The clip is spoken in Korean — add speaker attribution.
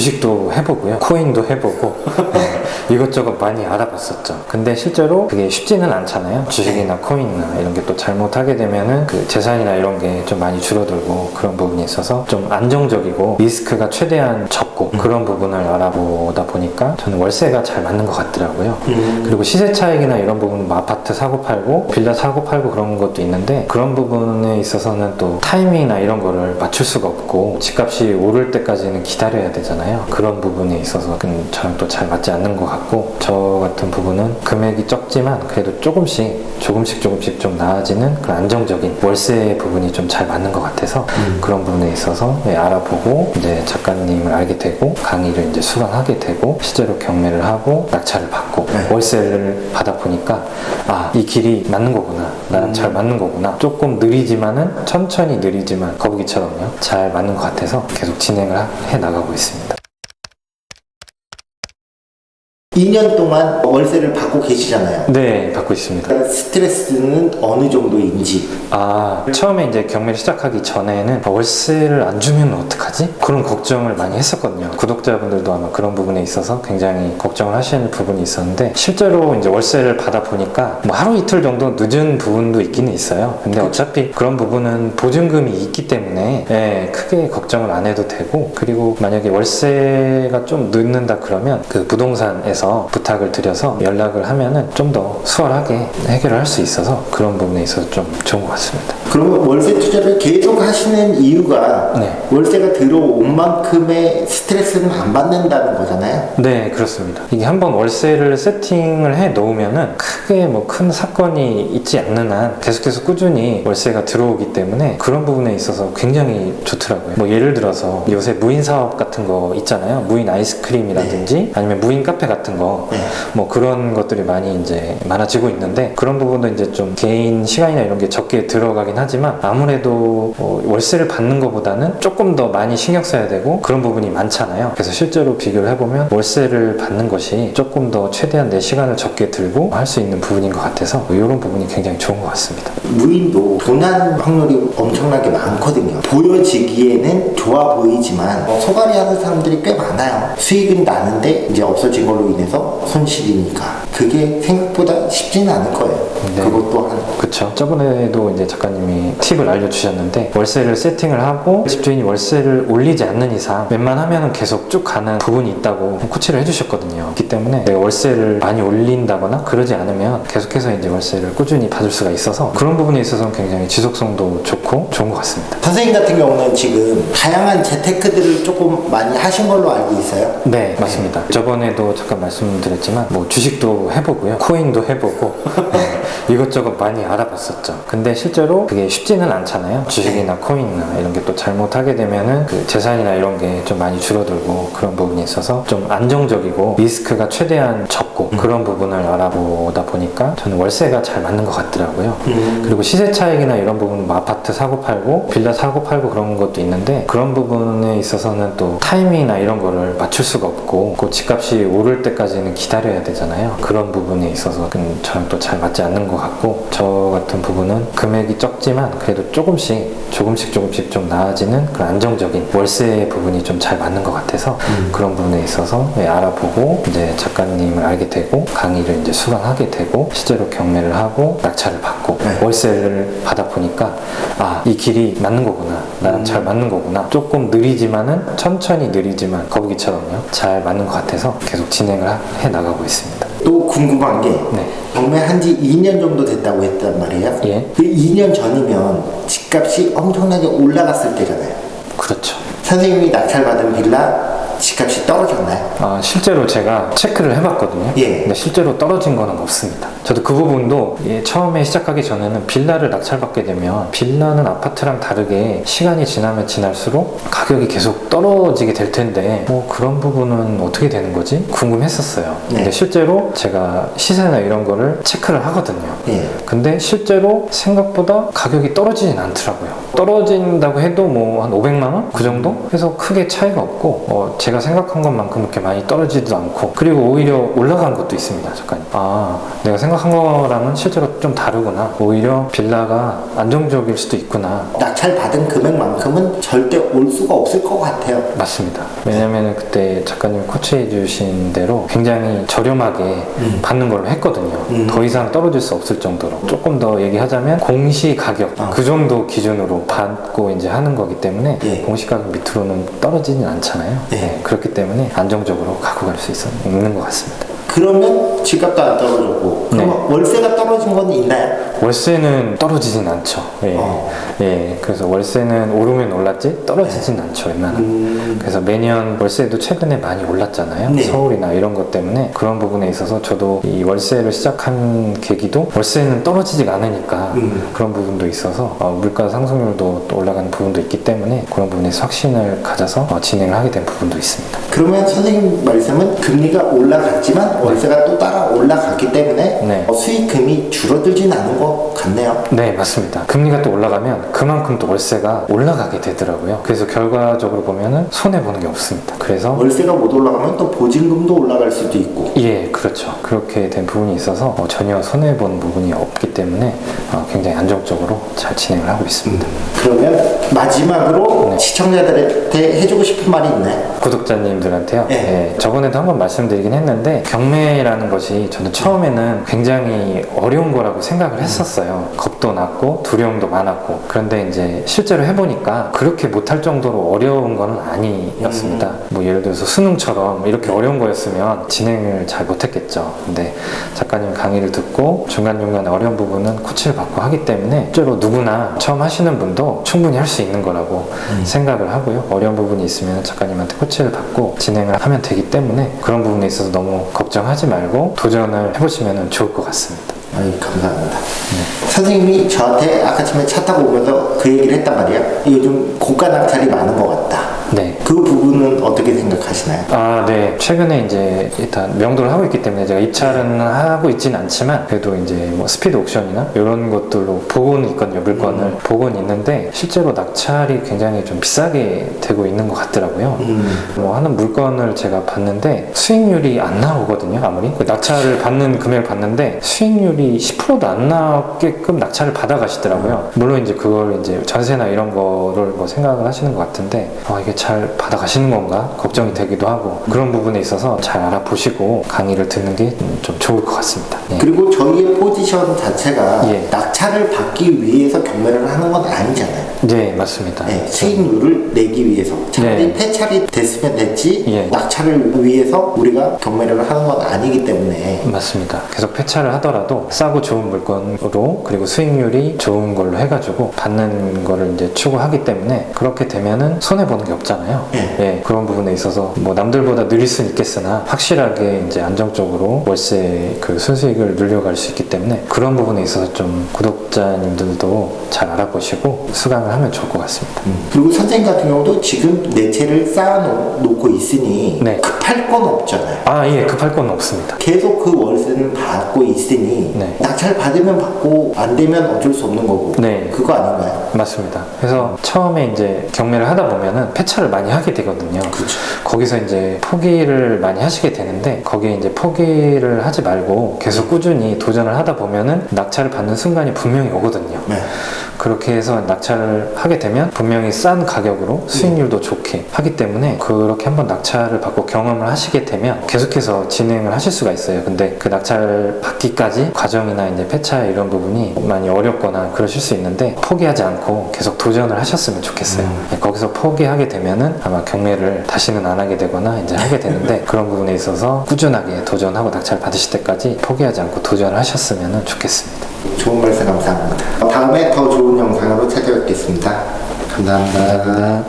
Speaker 1: 주식도 해보고요, 코인도 해보고 이것저것 많이 알아봤었죠. 근데 실제로 그게 쉽지는 않잖아요. 주식이나 코인이나 이런 게 또 잘못하게 되면은 그 재산이나 이런 게 좀 많이 줄어들고 그런 부분이 있어서 좀 안정적이고 리스크가 최대한 적고 그런 부분을 알아보다 보니까 저는 월세가 잘 맞는 것 같더라고요. 그리고 시세 차익이나 이런 부분은 뭐 아파트 사고 팔고 빌라 사고 팔고 그런 것도 있는데, 그런 부분에 있어서는 또 타이밍이나 이런 거를 맞출 수가 없고 집값이 오를 때까지는 기다려야 되잖아요. 그런 부분에 있어서 저랑 또 잘 맞지 않는 것 같고, 저 같은 부분은 금액이 적지만 그래도 조금씩 좀 나아지는 그런 안정적인 월세 부분이 좀 잘 맞는 것 같아서 그런 부분에 있어서 알아보고 이제 작가님을 알게 되고 강의를 이제 수강하게 되고 실제로 경매를 하고 낙찰을 받고 월세를 받아 보니까 이 길이 맞는 거구나, 나랑 잘 맞는 거구나, 조금 느리지만은 천천히 느리지만 거북이처럼요 잘 맞는 것 같아서 계속 진행을 해 나가고 있습니다.
Speaker 2: 2년 동안 월세를 받고 계시잖아요.
Speaker 1: 네, 받고 있습니다.
Speaker 2: 스트레스는 어느 정도인지.
Speaker 1: 처음에 이제 경매를 시작하기 전에는 월세를 안 주면 어떡하지? 그런 걱정을 많이 했었거든요. 구독자분들도 아마 그런 부분에 있어서 굉장히 걱정을 하시는 부분이 있었는데, 실제로 이제 월세를 받아 보니까 뭐 하루 이틀 정도 늦은 부분도 있기는 있어요. 근데 어차피 그런 부분은 보증금이 있기 때문에 크게 걱정을 안 해도 되고, 그리고 만약에 월세가 좀 늦는다 그러면 그 부동산에서 부탁을 드려서 연락을 하면은 좀 더 수월하게 해결을 할 수 있어서 그런 부분에 있어서 좀 좋은 것 같습니다.
Speaker 2: 그러면 월세 투자를 계속 하시는 이유가 월세가 들어온 만큼의 스트레스는 안 받는다는 거잖아요?
Speaker 1: 네, 그렇습니다. 이게 한번 월세를 세팅을 해 놓으면은 크게 뭐 큰 사건이 있지 않는 한 계속해서 꾸준히 월세가 들어오기 때문에 그런 부분에 있어서 굉장히 좋더라고요. 뭐 예를 들어서 요새 무인 사업 같은 거 있잖아요. 무인 아이스크림이라든지 아니면 무인 카페 같은 거, 뭐 그런 것들이 많이 이제 많아지고 있는데, 그런 부분도 이제 좀 개인 시간이나 이런 게 적게 들어가긴 하지만 아무래도 월세를 받는 것보다는 조금 더 많이 신경 써야 되고 그런 부분이 많잖아요. 그래서 실제로 비교를 해보면 월세를 받는 것이 조금 더 최대한 내 시간을 적게 들고 할 수 있는 부분인 것 같아서 이런 부분이 굉장히 좋은 것 같습니다.
Speaker 2: 무인도 도난 확률이 엄청나게 많거든요. 보여지기에는 좋아 보이지만 소갈이 하는 사람들이 꽤 많아요. 수익은 나는데 이제 없어진 걸로 인해서 손실이니까 그게 생각보다 쉽지는 않을 거예요. 그것도
Speaker 1: 그쵸. 저번에도 이제 작가님이 팁을 알려주셨는데, 월세를 세팅을 하고 집주인이 월세를 올리지 않는 이상 웬만하면 계속 쭉 가는 부분이 있다고 코치를 해주셨거든요. 그렇기 때문에 내가 월세를 많이 올린다거나 그러지 않으면 계속해서 이제 월세를 꾸준히 받을 수가 있어서 그런 부분에 있어서는 굉장히 지속성도 좋고 좋은 것 같습니다.
Speaker 2: 선생님 같은 경우는 지금 다양한 재테크들을 조금 많이 하신 걸로 알고 있어요?
Speaker 1: 네, 맞습니다. 저번에도 잠깐 말씀드렸지만 뭐 주식도 해보고요, 코인도 해보고 이것저것 많이 알아봤었죠. 근데 실제로 그게 쉽지는 않잖아요. 주식이나 코인이나 이런 게 또 잘못하게 되면은 그 재산이나 이런 게 좀 많이 줄어들고 그런 부분이 있어서 좀 안정적이고 리스크가 최대한 적고 그런 부분을 알아보다 보니까 저는 월세가 잘 맞는 것 같더라고요. 그리고 시세 차익이나 이런 부분은 뭐 아파트 사고 팔고 빌라 사고 팔고 그런 것도 있는데, 그런 부분에 있어서는 또 타이밍이나 이런 거를 맞출 수가 없고 그 집값이 오를 때까지는 기다려야 되잖아요. 그런 부분에 있어서 저랑 또 잘 맞지 않는 것 같고, 저 같은 부분은 금액이 적지만 그래도 조금씩 좀 나아지는 그런 안정적인 월세 부분이 좀 잘 맞는 것 같아서 그런 부분에 있어서 알아보고 이제 작가님을 알게 되고 강의를 이제 수강하게 되고 실제로 경매를 하고 낙찰을 받고 월세를 받아 보니까 이 길이 맞는 거구나, 나랑 잘 맞는 거구나, 조금 느리지만은 천천히 느리지만 거북이처럼요 잘 맞는 것 같아서 계속 진행을 해 나가고 있습니다.
Speaker 2: 또 궁금한 게 경매한 지 2년 정도 됐다고 했단 말이에요. 그 2년 전이면 집값이 엄청나게 올라갔을 때잖아요.
Speaker 1: 그렇죠.
Speaker 2: 선생님이 낙찰받은 빌라 집값이 떨어졌나요?
Speaker 1: 실제로 제가 체크를 해봤거든요. 근데 실제로 떨어진 거는 없습니다. 저도 그 부분도 처음에 시작하기 전에는 빌라를 낙찰받게 되면 빌라는 아파트랑 다르게 시간이 지나면 지날수록 가격이 계속 떨어지게 될 텐데 뭐 그런 부분은 어떻게 되는 거지? 궁금했었어요. 근데 실제로 제가 시세나 이런 거를 체크를 하거든요. 근데 실제로 생각보다 가격이 떨어지진 않더라고요. 떨어진다고 해도 뭐 한 500만 원? 그 정도? 해서 크게 차이가 없고 제가 생각한 것만큼 그렇게 많이 떨어지지도 않고 그리고 오히려 올라간 것도 있습니다. 작가님. 내가 생각한 거랑은 실제로 좀 다르구나. 오히려 빌라가 안정적일 수도 있구나.
Speaker 2: 낙찰 받은 금액만큼은 절대 올 수가 없을 것 같아요.
Speaker 1: 맞습니다. 왜냐면 그때 작가님 코치해 주신 대로 굉장히 저렴하게 받는 걸로 했거든요. 더 이상 떨어질 수 없을 정도로. 조금 더 얘기하자면 공시 가격 그 정도 기준으로 받고 이제 하는 거기 때문에 공시 가격 밑으로는 떨어지진 않잖아요. 그렇기 때문에 안정적으로 갖고 갈 수 있는 것 같습니다.
Speaker 2: 그러면 집값도 안 떨어졌고 그럼 월세가 떨어진 건 있나요?
Speaker 1: 월세는 떨어지진 않죠. 그래서 월세는 오르면 올랐지 떨어지진 않죠. 웬만하면. 그래서 매년 월세도 최근에 많이 올랐잖아요. 서울이나 이런 것 때문에 그런 부분에 있어서 저도 이 월세를 시작한 계기도 월세는 떨어지지가 않으니까 그런 부분도 있어서 물가 상승률도 또 올라가는 부분도 있기 때문에 그런 부분에서 확신을 가져서 진행을 하게 된 부분도 있습니다.
Speaker 2: 그러면 선생님 말씀은 금리가 올라갔지만 월세가 또 따라 올라갔기 때문에 수익금이 줄어들진 않은 것 같네요.
Speaker 1: 네, 맞습니다. 금리가 또 올라가면 그만큼 또 월세가 올라가게 되더라고요. 그래서 결과적으로 보면은 손해보는 게 없습니다. 그래서
Speaker 2: 월세가 못 올라가면 또 보증금도 올라갈 수도 있고.
Speaker 1: 그렇죠. 그렇게 된 부분이 있어서 전혀 손해본 부분이 없기 때문에 굉장히 안정적으로 잘 진행을 하고 있습니다.
Speaker 2: 그러면 마지막으로 시청자들한테 해주고 싶은 말이 있나요?
Speaker 1: 구독자님들한테요? 저번에도 한번 말씀드리긴 했는데 경매라는 것이 저는 처음에는 굉장히 어려운 거라고 생각을 했었어요. 겁도 났고 두려움도 많았고 그런데 이제 실제로 해보니까 그렇게 못할 정도로 어려운 건 아니었습니다. 뭐 예를 들어서 수능처럼 이렇게 어려운 거였으면 진행을 잘 못했겠죠. 근데 작가님 강의를 듣고 중간중간 어려운 부분은 코치를 받고 하기 때문에 실제로 누구나 처음 하시는 분도 충분히 할 수 있는 거라고 생각을 하고요. 어려운 부분이 있으면 작가님한테 코치를 받고 진행을 하면 되기 때문에 그런 부분에 있어서 너무 걱정하지 말고 도전을 해보시면 좋을 것 같습니다.
Speaker 2: 감사합니다. 선생님이 저한테 아까 처음에 차 타고 오면서 그 얘기를 했단 말이에요. 요즘 고가 낙찰이 많은 것 같다. 그 부분은 어떻게 생각하시나요?
Speaker 1: 네. 최근에 이제 일단 명도를 하고 있기 때문에 제가 입찰은 하고 있지는 않지만 그래도 이제 뭐 스피드 옥션이나 이런 것들로 보고는 있거든요. 물건을 보고는 있는데 실제로 낙찰이 굉장히 좀 비싸게 되고 있는 것 같더라고요. 뭐 하는 물건을 제가 봤는데 수익률이 안 나오거든요. 아무리 그 낙찰을 받는 금액을 봤는데 수익률이 10%도 안 나게끔 낙찰을 받아가시더라고요. 물론 이제 그걸 이제 전세나 이런 거를 뭐 생각을 하시는 것 같은데 이게 잘 받아가시는 건가 걱정이 되기도 하고 그런 부분에 있어서 잘 알아보시고 강의를 듣는 게 좀 좋을 것 같습니다.
Speaker 2: 그리고 저희의 포지션 자체가 낙찰을 받기 위해서 경매를 하는 건 아니잖아요.
Speaker 1: 네, 맞습니다.
Speaker 2: 수익률을 내기 위해서 차라리 폐찰이 됐으면 됐지 낙찰을 위해서 우리가 경매를 하는 건 아니기 때문에
Speaker 1: 맞습니다. 계속 폐차를 하더라도 싸고 좋은 물건으로 그리고 수익률이 좋은 걸로 해가지고 받는 거를 이제 추구하기 때문에 그렇게 되면은 손해보는 게 없잖아요. 그런 부분에 있어서 뭐 남들보다 느릴 수는 있겠으나 확실하게 이제 안정적으로 월세 그 순수익을 늘려갈 수 있기 때문에 그런 부분에 있어서 좀 구독자님들도 잘 알아보시고 수강을 하면 좋을 것 같습니다.
Speaker 2: 그리고 선생님 같은 경우도 지금 내 채를 쌓아놓고 있으니 급할 건 없잖아요.
Speaker 1: 급할 건 없습니다.
Speaker 2: 계속 그 월세는 받고 있으니 낙찰 받으면 받고 안 되면 어쩔 수 없는 거고 그거 아닌가요?
Speaker 1: 맞습니다. 그래서 처음에 이제 경매를 하다 보면은 폐차를 많이 하게 되거든요. 거기서 이제 포기를 많이 하시게 되는데 거기에 이제 포기를 하지 말고 계속 꾸준히 도전을 하다 보면은 낙찰을 받는 순간이 분명히 오거든요. 그렇게 해서 낙찰을 하게 되면 분명히 싼 가격으로 수익률도 좋게 하기 때문에 그렇게 한번 낙찰을 받고 경험을 하시게 되면 계속해서 진행을 하실 수가 있어요. 근데 그 낙찰 받기까지 과정이나 이제 폐차 이런 부분이 많이 어렵거나 그러실 수 있는데 포기하지 않고 계속 도전을 하셨으면 좋겠어요. 거기서 포기하게 되면은 아마 경매를 다시는 안 하게 되거나 이제 하게 되는데 그런 부분에 있어서 꾸준하게 도전하고 낙찰 받으실 때까지 포기하지 않고 도전을 하셨으면 좋겠습니다.
Speaker 2: 좋은 말씀 감사합니다. 다음에 더 좋은 영상으로 찾아뵙겠습니다. 감사합니다.